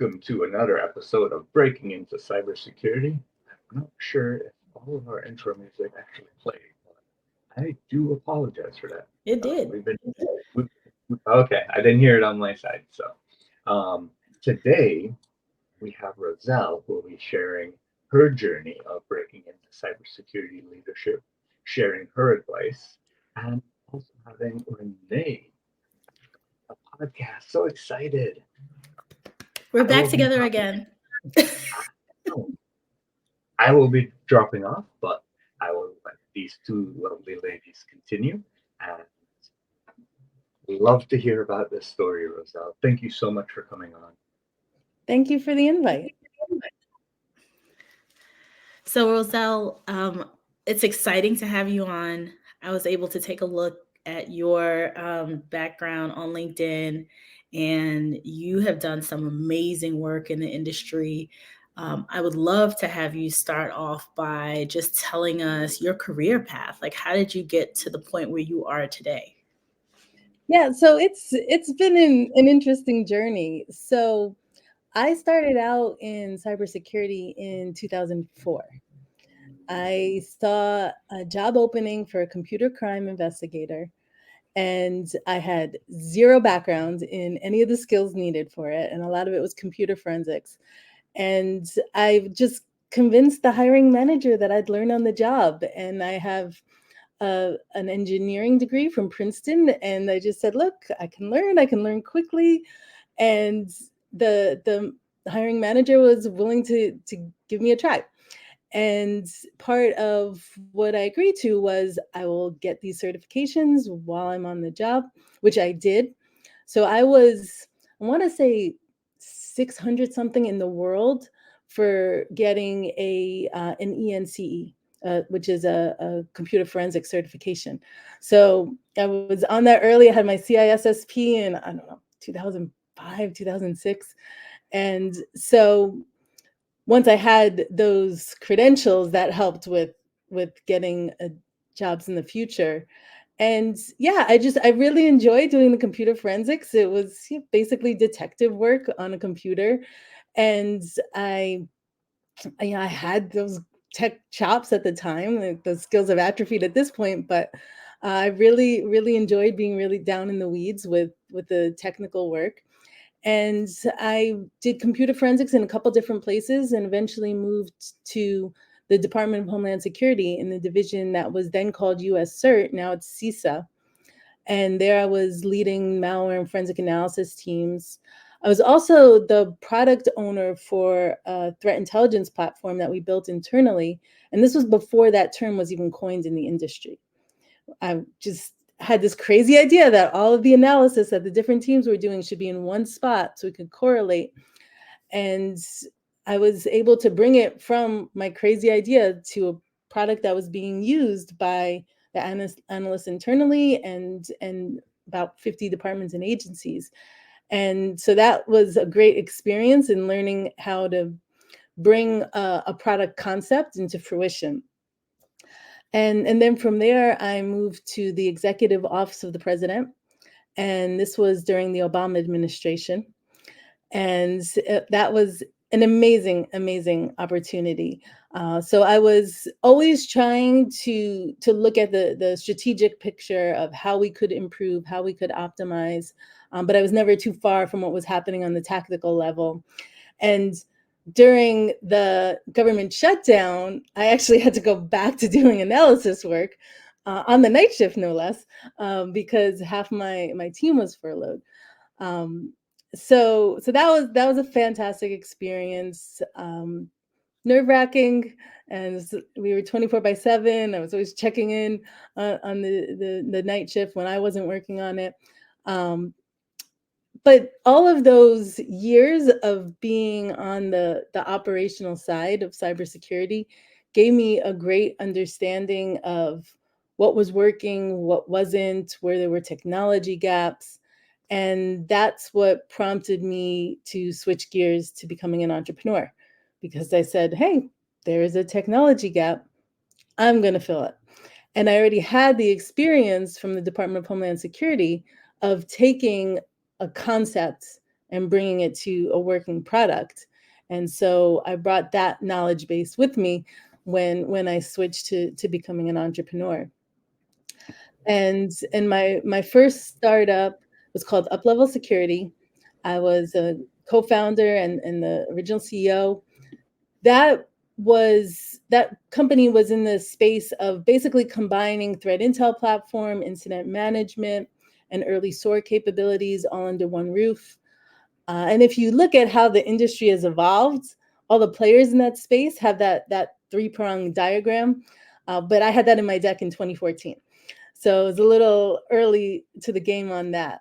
welcome to another episode of Breaking Into Cybersecurity. I'm not sure if all of our intro music actually played, but I do apologize for that. It did. We've been we, okay. I didn't hear it on my side. So today we have Roselle who will be sharing her journey of breaking into cybersecurity leadership, sharing her advice, and also having Renee, a podcast. So excited! We're I back will be together dropping. again. I will be dropping off, but I will let these two lovely ladies continue. And love to hear about this story, Roselle. Thank you so much for coming on. Thank you for the invite. So, Roselle, it's exciting to have you on. I was able to take a look at your background on LinkedIn, and you have done some amazing work in the industry. I would love to have you start off by just telling us your career path. Like, how did you get to the point where you are today? Yeah, so it's been an interesting journey. So I started out in cybersecurity in 2004. I saw a job opening for a computer crime investigator, and I had zero background in any of the skills needed for it, and a lot of it was computer forensics. And I just convinced the hiring manager that I'd learn on the job, and I have an engineering degree from Princeton, and I just said, "Look, I can learn quickly." And the hiring manager was willing to give me a try. And part of what I agreed to was I will get these certifications while I'm on the job, which I did. So I want to say 600 something in the world for getting an ENCE, which is a computer forensic certification. So I was on that early. I had my CISSP in, I don't know, 2005, 2006. And so once I had those credentials, that helped with getting jobs in the future. And yeah, I really enjoyed doing the computer forensics. It was basically detective work on a computer, and I had those tech chops at the time. Like, those skills have atrophied at this point, but I really enjoyed being really down in the weeds with the technical work. And I did computer forensics in a couple different places, and eventually moved to the Department of Homeland Security in the division that was then called US CERT. Now it's CISA. And there I was leading malware and forensic analysis teams. I was also the product owner for a threat intelligence platform that we built internally. And this was before that term was even coined in the industry. I just had this crazy idea that all of the analysis that the different teams were doing should be in one spot so we could correlate. And I was able to bring it from my crazy idea to a product that was being used by the analysts internally and about 50 departments and agencies. And so that was a great experience in learning how to bring a product concept into fruition. And then from there, I moved to the Executive Office of the President. And this was during the Obama administration. And that was an amazing opportunity. So I was always trying to look at the strategic picture of how we could improve, how we could optimize. But I was never too far from what was happening on the tactical level. And during the government shutdown, I actually had to go back to doing analysis work on the night shift, no less, because half my team was furloughed. So that was a fantastic experience. Nerve-wracking, and we were 24/7. I was always checking in on the night shift when I wasn't working on it. But all of those years of being on the operational side of cybersecurity gave me a great understanding of what was working, what wasn't, where there were technology gaps. And that's what prompted me to switch gears to becoming an entrepreneur, because I said, hey, there is a technology gap. I'm going to fill it. And I already had the experience from the Department of Homeland Security of taking a concept and bringing it to a working product. And so I brought that knowledge base with me when I switched to becoming an entrepreneur. And my first startup was called Uplevel Security. I was a co-founder and the original CEO. That company was in the space of basically combining threat intel platform, incident management, and early SOAR capabilities all under one roof. And if you look at how the industry has evolved, all the players in that space have that three-pronged diagram. But I had that in my deck in 2014. So it was a little early to the game on that.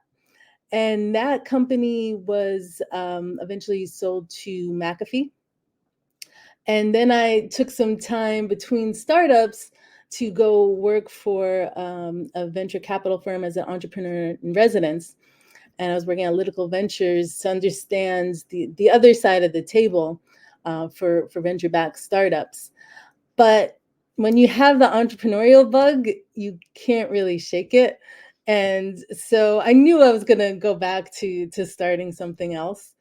And that company was eventually sold to McAfee. And then I took some time between startups to go work for a venture capital firm as an entrepreneur in residence. And I was working at Lytical Ventures to understand the other side of the table for venture-backed startups. But when you have the entrepreneurial bug, you can't really shake it. And so I knew I was going to go back to starting something else.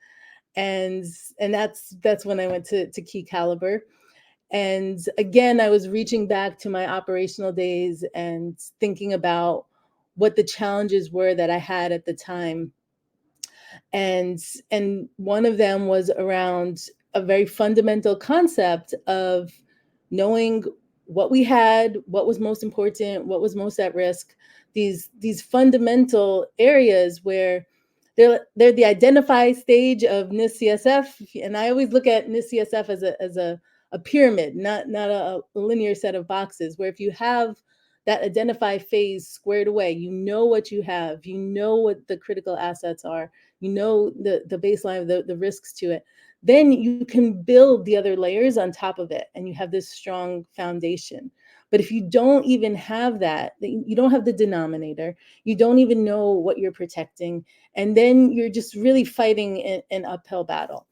And that's when I went to Key Caliber. And again, I was reaching back to my operational days and thinking about what the challenges were that I had at the time. And one of them was around a very fundamental concept of knowing what we had, what was most important, what was most at risk. These fundamental areas where they're the identify stage of NIST CSF, and I always look at NIST CSF as a pyramid, not a linear set of boxes. Where if you have that identify phase squared away, you know what you have, you know what the critical assets are, you know the baseline of the risks to it, then you can build the other layers on top of it, and you have this strong foundation. But if you don't even have that, you don't have the denominator, you don't even know what you're protecting, and then you're just really fighting an uphill battle.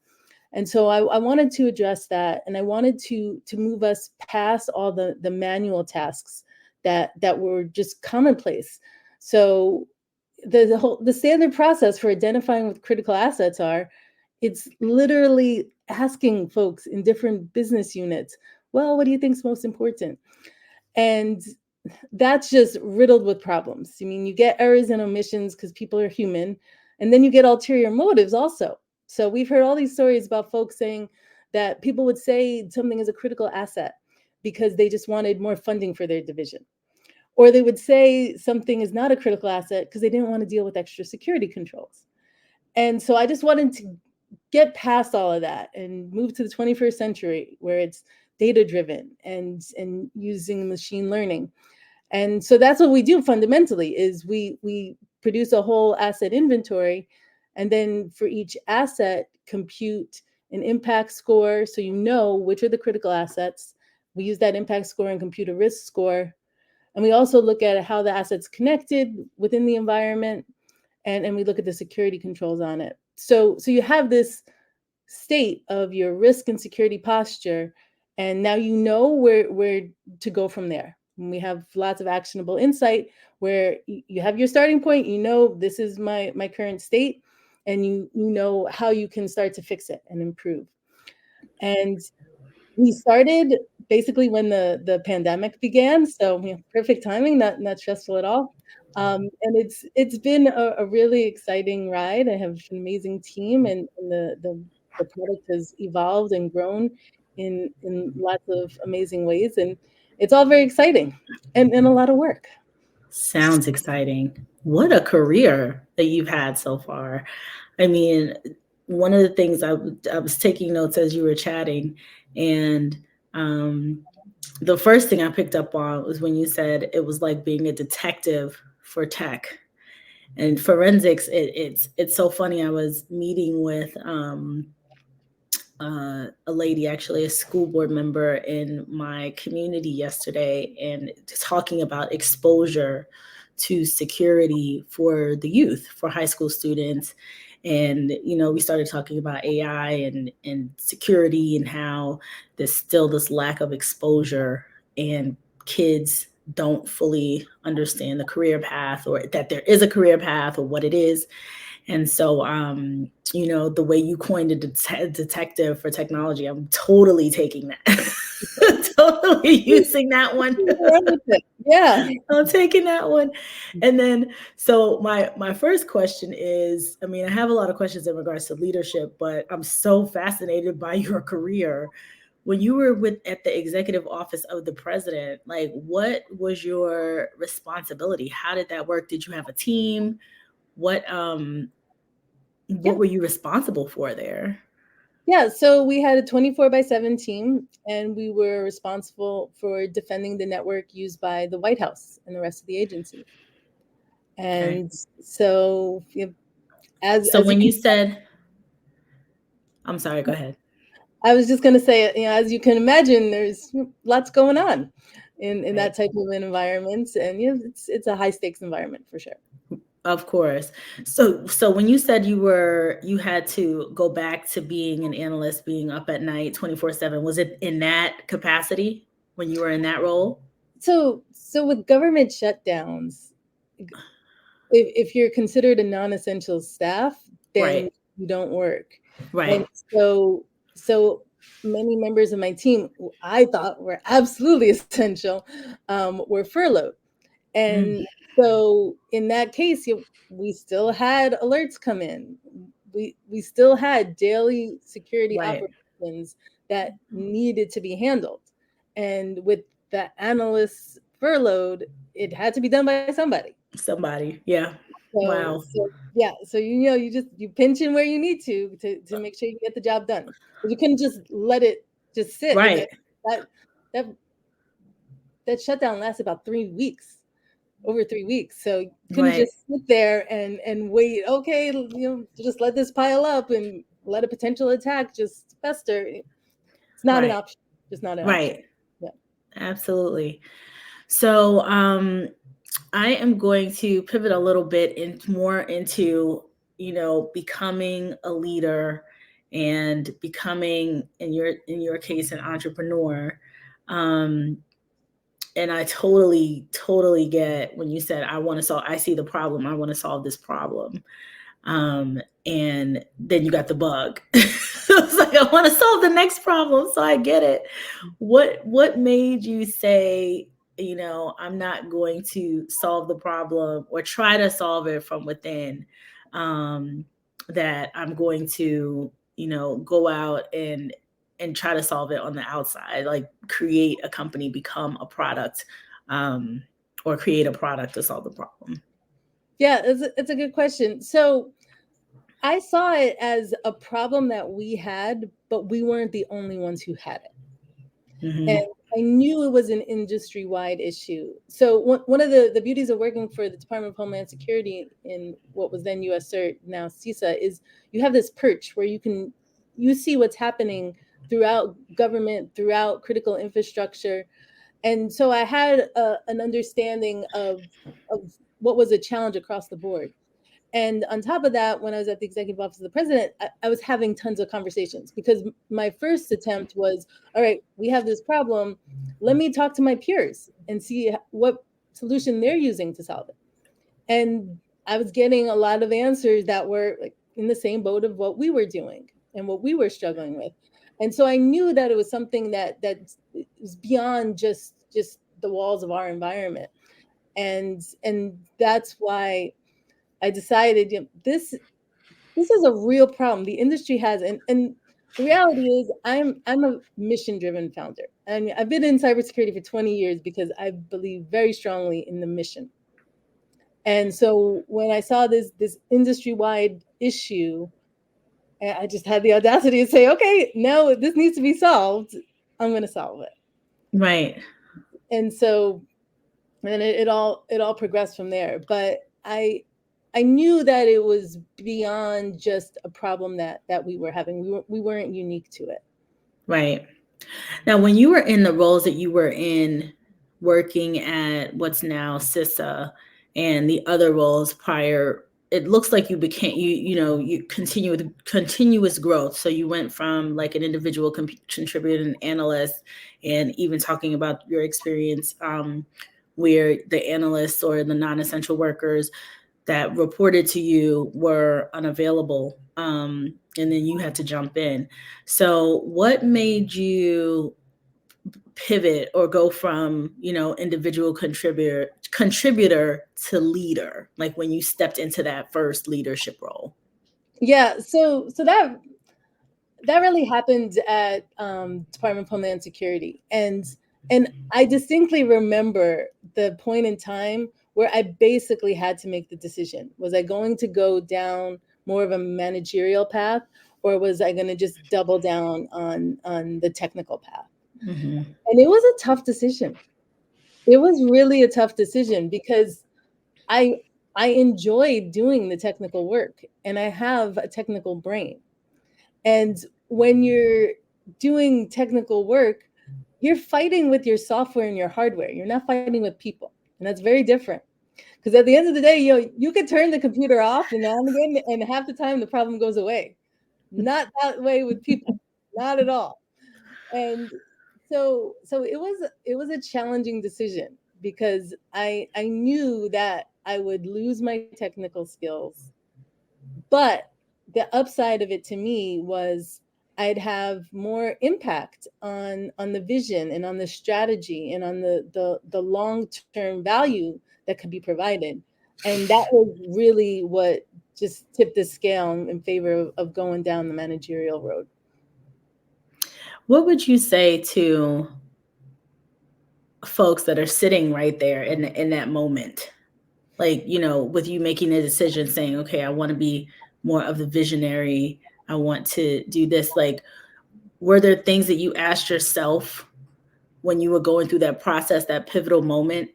And so I wanted to address that, and I wanted to move us past all the manual tasks that were just commonplace. So the standard process for identifying what critical assets are, it's literally asking folks in different business units, well, what do you think is most important? And that's just riddled with problems. I mean, you get errors and omissions because people are human, and then you get ulterior motives also. So we've heard all these stories about folks saying that people would say something is a critical asset because they just wanted more funding for their division. Or they would say something is not a critical asset because they didn't want to deal with extra security controls. And so I just wanted to get past all of that and move to the 21st century where it's data driven and using machine learning. And so that's what we do fundamentally is we produce a whole asset inventory, and then for each asset compute an impact score so you know which are the critical assets. We use that impact score and compute a risk score. And we also look at how the asset's connected within the environment, and we look at the security controls on it. So you have this state of your risk and security posture, and now you know where to go from there. And we have lots of actionable insight where you have your starting point, you know this is my current state, and you know how you can start to fix it and improve. And we started basically when the pandemic began, so perfect timing, not stressful at all. And it's been a really exciting ride. I have an amazing team, and the product has evolved and grown in lots of amazing ways, and it's all very exciting and a lot of work. Sounds exciting. What a career that you've had so far. I mean, one of the things I was taking notes as you were chatting, and the first thing I picked up on was when you said it was like being a detective for tech and forensics. It's so funny. I was meeting with a lady, actually a school board member in my community yesterday, and talking about exposure to security for the youth, for high school students. And, we started talking about AI and security and how there's still this lack of exposure, and kids don't fully understand the career path, or that there is a career path, or what it is. And so, the way you coined a detective for technology, I'm totally taking that. Totally using that one. Yeah. I'm taking that one. And then, so my first question is, I have a lot of questions in regards to leadership, but I'm so fascinated by your career. When you were at the executive office of the president, like, what was your responsibility? How did that work? Did you have a team? What were you responsible for there? Yeah, so we had a 24/7 team, and we were responsible for defending the network used by the White House and the rest of the agency. And so, when you said, I'm sorry, go ahead. I was just going to say, as you can imagine, there's lots going on in that type of an environment, and it's a high stakes environment for sure. Of course. So when you said you had to go back to being an analyst, being up at night 24/7, was it in that capacity when you were in that role? So with government shutdowns, if you're considered a non-essential staff, then you don't work. Right. And so many members of my team, who I thought were absolutely essential, were furloughed. And so in that case, we still had alerts come in. We still had daily security operations that needed to be handled. And with the analysts furloughed, it had to be done by somebody. Yeah. Wow. So you pinch in where you need to make sure you get the job done. But you couldn't just let it just sit. Right. That shutdown lasted about 3 weeks. Over 3 weeks. So you couldn't just sit there and wait. Okay, just let this pile up and let a potential attack just fester. It's not an option. Just not an option. Yeah. Absolutely. So I am going to pivot a little bit more into, becoming a leader and becoming, in your case, an entrepreneur. And I totally get when you said, I see the problem. I want to solve this problem. And then you got the bug. It's like, I want to solve the next problem. So I get it. What made you say, I'm not going to solve the problem or try to solve it from within, that I'm going to, go out and try to solve it on the outside, like create a company, become a product, or create a product to solve the problem? Yeah, it's a good question. So I saw it as a problem that we had, but we weren't the only ones who had it. Mm-hmm. And I knew it was an industry-wide issue. So one of the beauties of working for the Department of Homeland Security in what was then US CERT, now CISA, is you have this perch where you see what's happening throughout government, throughout critical infrastructure. And so I had an understanding of what was a challenge across the board. And on top of that, when I was at the executive office of the president, I was having tons of conversations, because my first attempt was, all right, we have this problem. Let me talk to my peers and see what solution they're using to solve it. And I was getting a lot of answers that were like in the same boat of what we were doing and what we were struggling with. And so I knew that it was something that is beyond just the walls of our environment. And that's why I decided, this is a real problem the industry has. And the reality is I'm a mission-driven founder. And I've been in cybersecurity for 20 years because I believe very strongly in the mission. And so when I saw this industry-wide issue, I just had the audacity to say, okay, no, this needs to be solved. I'm going to solve it. Right. And so, and it all progressed from there. But I knew that it was beyond just a problem that we were having. We weren't unique to it. Right. Now, when you were in the roles that you were in, working at what's now CISA and the other roles prior, it looks like you became, you continue with continuous growth. So you went from like an individual contributor, an analyst, and even talking about your experience where the analysts or the non-essential workers, that reported to you were unavailable, and then you had to jump in. So what made you pivot or go from, individual contributor to leader, like when you stepped into that first leadership role? Yeah, so that really happened at Department of Homeland Security, and I distinctly remember the point in time where I basically had to make the decision: was I going to go down more of a managerial path, or was I going to just double down on the technical path? Mm-hmm. And it was a tough decision. It was really a tough decision because I I enjoyed doing the technical work, and I have a technical brain. And when you're doing technical work, you're fighting with your software and your hardware. You're not fighting with people. And that's very different. Because at the end of the day, you could turn the computer off and on again, and half the time the problem goes away. Not that way with people. Not at all. And so it was a challenging decision because I knew that I would lose my technical skills, but the upside of it to me was I'd have more impact on the vision and on the strategy and on the long-term value that could be provided. And that was really what just tipped the scale in favor of going down the managerial road. What would you say to folks that are sitting right there in that moment? Like, with you making a decision saying, okay, I want to be more of the visionary, I want to do this. Like, were there things that you asked yourself when you were going through that process, that pivotal moment?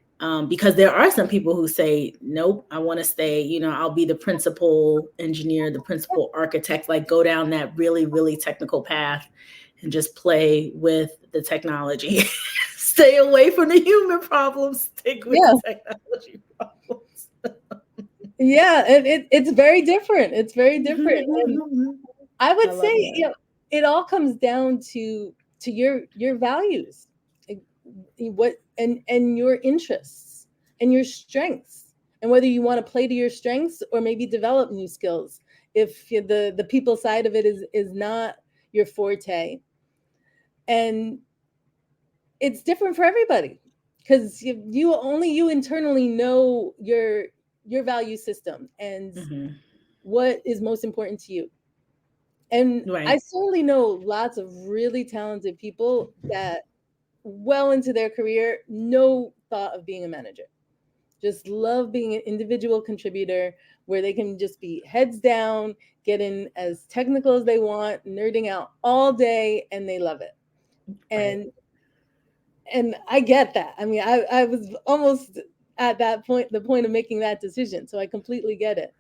Because there are some people who say, nope, I want to stay, I'll be the principal engineer, the principal architect, like go down that really, really technical path and just play with the technology. Stay away from the human problems, stick with Yeah. the technology problems. Yeah, it's very different. It's very different. And I would I say, love that. it all comes down to your values, like, what and your interests and your strengths, and whether you want to play to your strengths or maybe develop new skills. If the people side of it is not your forte, and it's different for everybody because you internally know your value system and Mm-hmm. what is most important to you. And I Right. certainly know lots of really talented people that well into their career, no thought of being a manager. Just love being an individual contributor where they can just be heads down, get in as technical as they want, nerding out all day, and they love it. Right. And I get that. I mean, I was almost at that point, the point of making that decision. So I completely get it.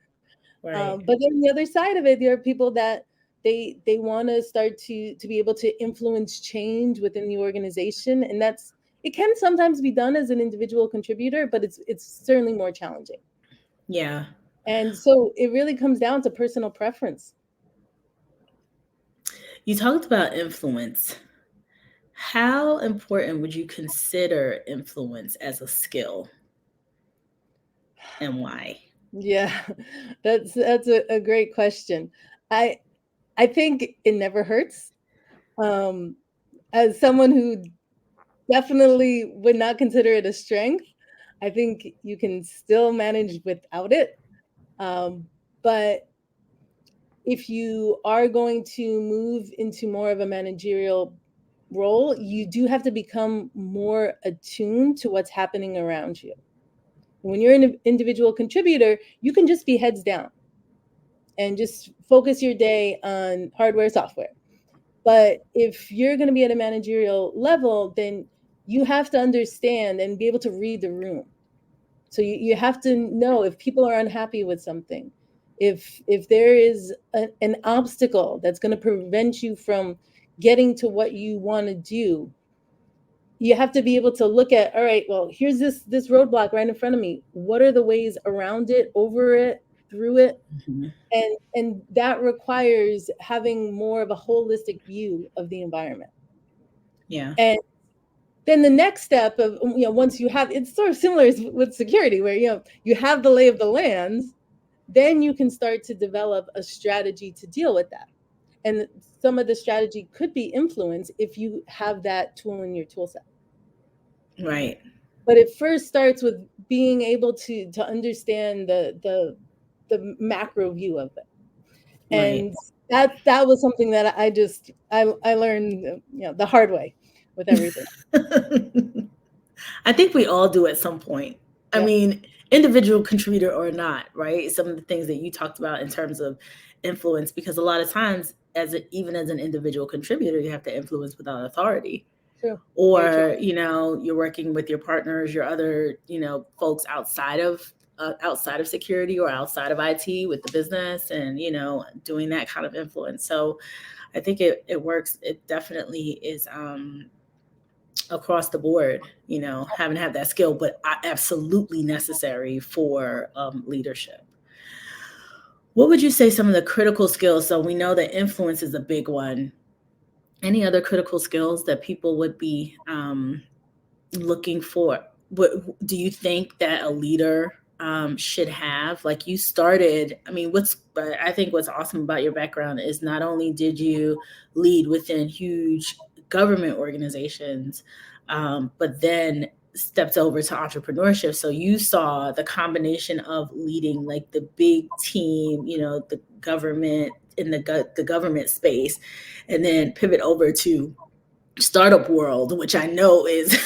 Right. But then the other side of it, there are people that they want to start to be able to influence change within the organization, and it can sometimes be done as an individual contributor, but it's certainly more challenging. Yeah. And so it really comes down to personal preference. You talked about influence. How important would you consider influence as a skill, and why? Yeah, that's a great question. I I think it never hurts. Um, as someone who definitely would not consider it a strength, I think you can still manage without it. But if you are going to move into more of a managerial role, you do have to become more attuned to what's happening around you. When you're an individual contributor, you can just be heads down and just focus your day on hardware, software. But if you're going to be at a managerial level, then you have to understand and be able to read the room. So you have to know if people are unhappy with something, if there is an obstacle that's going to prevent you from getting to what you want to do. You have to be able to look at, all right, well, here's this roadblock right in front of me. What are the ways around it, over it, through it? Mm-hmm. And that requires having more of a holistic view of the environment. Yeah. And then the next step of, once you have, it's sort of similar with security, where you have the lay of the land, then you can start to develop a strategy to deal with that. And some of the strategy could be influence if you have that tool in your tool set. Right. But it first starts with being able to understand the macro view of it. Right. And that was something that I learned, the hard way with everything. I think we all do at some point. I Yeah. mean, individual contributor or not, right? Some of the things that you talked about in terms of influence, because a lot of times, even as an individual contributor, you have to influence without authority. True. Very true. Or you're working with your partners, your other folks outside of security or outside of IT with the business, and doing that kind of influence. So I think it works. It definitely is across the board, having to have that skill, but absolutely necessary for leadership. What would you say some of the critical skills? So we know that influence is a big one. Any other critical skills that people would be looking for? What do you think that a leader should have? Like you started, I think what's awesome about your background is not only did you lead within huge government organizations, but then stepped over to entrepreneurship. So you saw the combination of leading like the big team, the government in the government space, and then pivot over to startup world, which I know is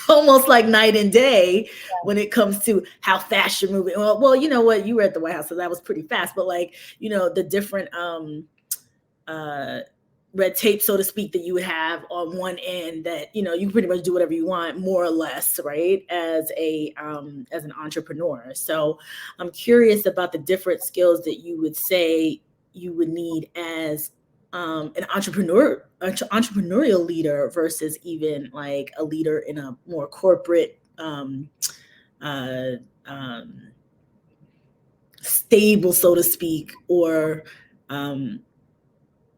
almost like night and day when it comes to how fast you're moving. Well, you know what? You were at the White House, so that was pretty fast. But the different red tape, so to speak, that you would have on one end, that you can pretty much do whatever you want, more or less, right? As an entrepreneur. So I'm curious about the different skills that you would say you would need as an entrepreneurial leader versus even like a leader in a more corporate stable, so to speak, or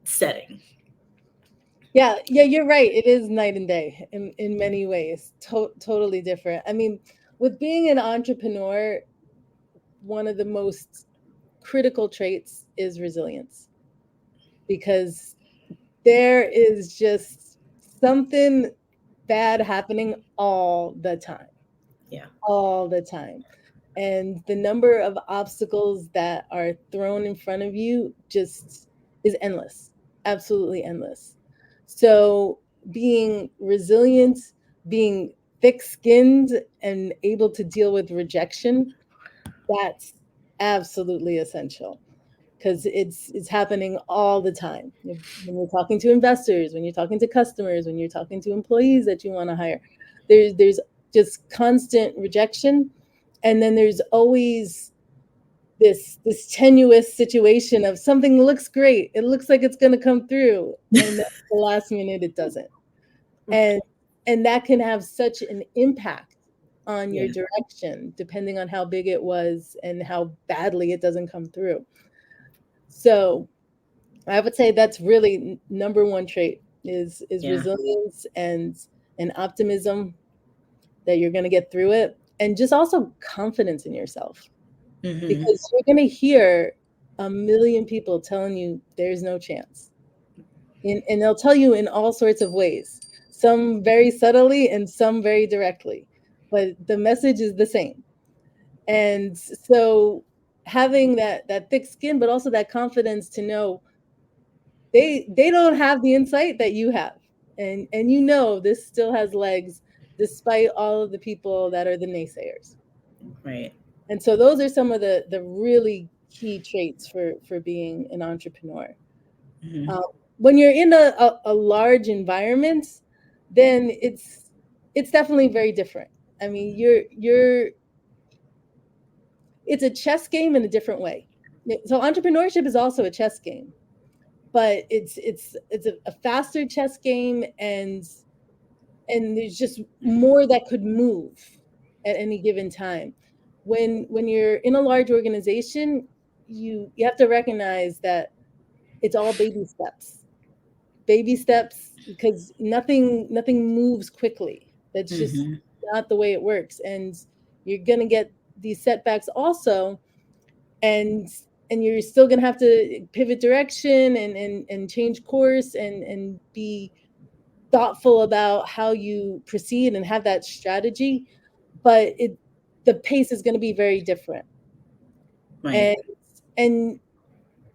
setting. Yeah, you're right. It is night and day in many ways. Totally different. I mean, with being an entrepreneur, one of the most critical traits is resilience, because there is just something bad happening all the time. Yeah. All the time. And the number of obstacles that are thrown in front of you just is endless, absolutely endless. So being resilient, being thick-skinned and able to deal with rejection, that's absolutely essential, because it's happening all the time. When you're talking to investors, when you're talking to customers, when you're talking to employees that you want to hire, there's just constant rejection. And then there's always this tenuous situation of something looks great, it looks like it's going to come through, and then at the last minute it doesn't. And that can have such an impact on your direction, depending on how big it was and how badly it doesn't come through. So I would say that's really number one trait is resilience and optimism that you're going to get through it, and just also confidence in yourself. Mm-hmm. Because you're going to hear a million people telling you there's no chance. And they'll tell you in all sorts of ways, some very subtly and some very directly, but the message is the same. And so having that thick skin, but also that confidence to know they don't have the insight that you have. And this still has legs despite all of the people that are the naysayers. Right. And so those are some of the really key traits for being an entrepreneur. Mm-hmm. When you're in a large environment, then it's definitely very different. I mean, it's a chess game in a different way. So entrepreneurship is also a chess game, but it's a faster chess game, and there's just more that could move at any given time. When you're in a large organization, you have to recognize that it's all baby steps, because nothing moves quickly. That's just not the way it works. And you're going to get these setbacks also. and you're still going to have to pivot direction and change course and be thoughtful about how you proceed and have that strategy, but the pace is going to be very different. Right. And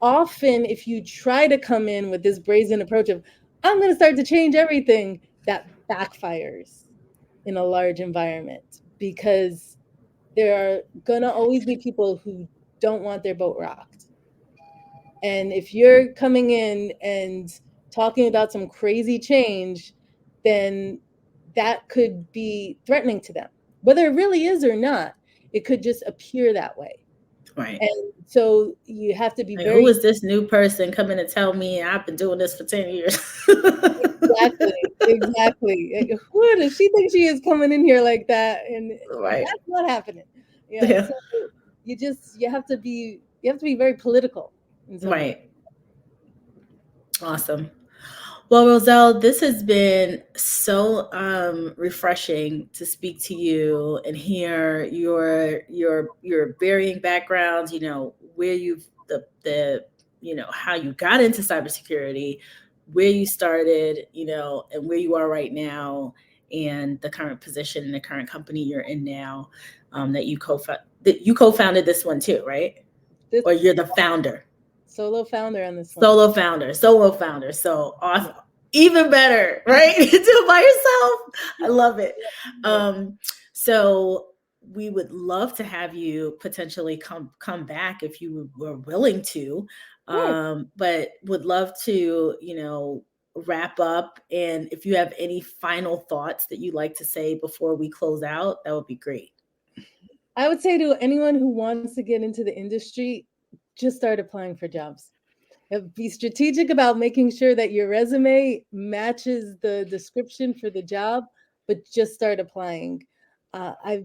often if you try to come in with this brazen approach of, I'm going to start to change everything, that backfires in a large environment, because there are going to always be people who don't want their boat rocked. And if you're coming in and talking about some crazy change, then that could be threatening to them. Whether it really is or not, it could just appear that way. Right. And so you have to be Like, very... who is this new person coming to tell me I've been doing this for 10 years? Exactly. Who does she think she is coming in here like that? And Right. that's not happening. Yeah. So you have to be very political in some way. Right. Awesome. Well, Roselle, this has been so refreshing to speak to you and hear your varying backgrounds. Where you've the how you got into cybersecurity, where you started, and where you are right now, and the current position and the current company you're in now. That you co-founded this one too, right? Or you're the founder. Solo founder on this one. Solo founder. So awesome. Even better, right? Do it by yourself. I love it. So we would love to have you potentially come back if you were willing to. But would love to, wrap up. And if you have any final thoughts that you'd like to say before we close out, that would be great. I would say to anyone who wants to get into the industry, just start applying for jobs. Be strategic about making sure that your resume matches the description for the job, but just start applying. I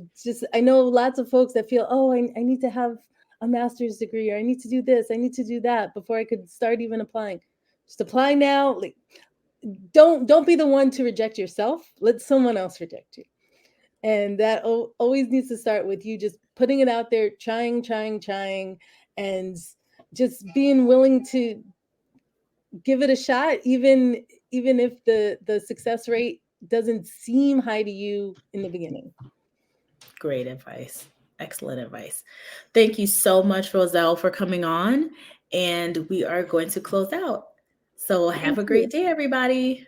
know lots of folks that feel, oh, I need to have a master's degree, or I need to do this, I need to do that before I could start even applying. Just apply now. Like, don't be the one to reject yourself. Let someone else reject you. And that always needs to start with you just putting it out there, trying, and just being willing to give it a shot, even if the success rate doesn't seem high to you in the beginning. Great advice. Excellent advice. Thank you so much, Roselle, for coming on. And we are going to close out. So have a great day, everybody.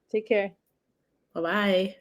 Take care. Bye-bye.